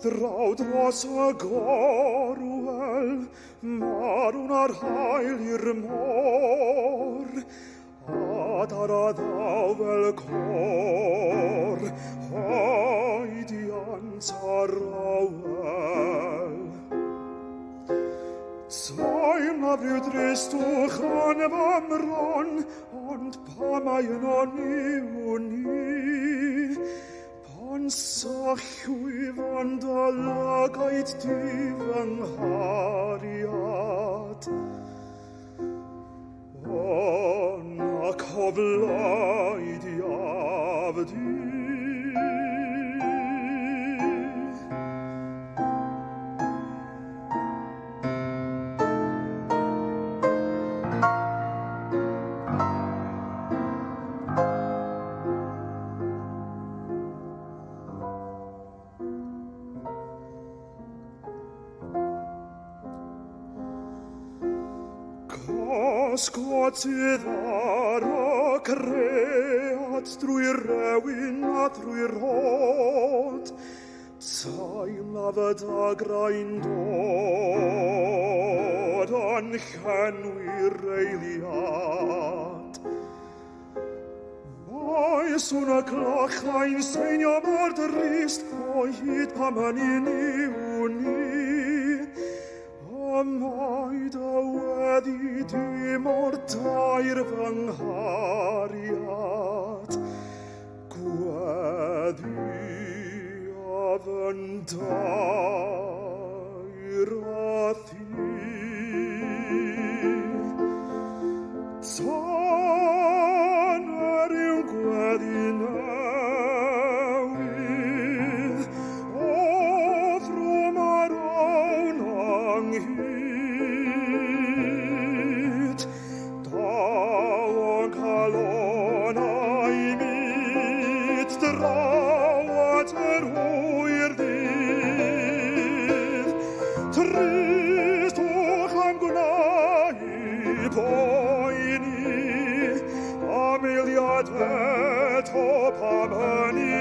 Draw dros y gorwel, marwn ar hael i'r môr, adar a ddaw fel cor, oediant ar awel. Taim na fyw dristwch an famron, ond pa mae yno ni wni, pan sallwyf ond alagaid di fy nghariad. O coflaid i afdi. Ysgotydd ar y cread drwy'r rewin a drwy'r rod, taim na fy dagrau'n dod yn llenwi'r eiliad. Mae swn y clachau'n seinio mor drist o hyd pa myni'n i'w ni, a mae dy wedi dim o'r dair fy nghariad. Gweddi a fy'n dair a thi. Tan yr yw gweddi newydd, o ddrwm ar awn anghyd. Daw o'n calon a'i myd, draw at yr hwyr ddydd. Trist o'ch am gwneud poeni, am eiliad eto pam hynny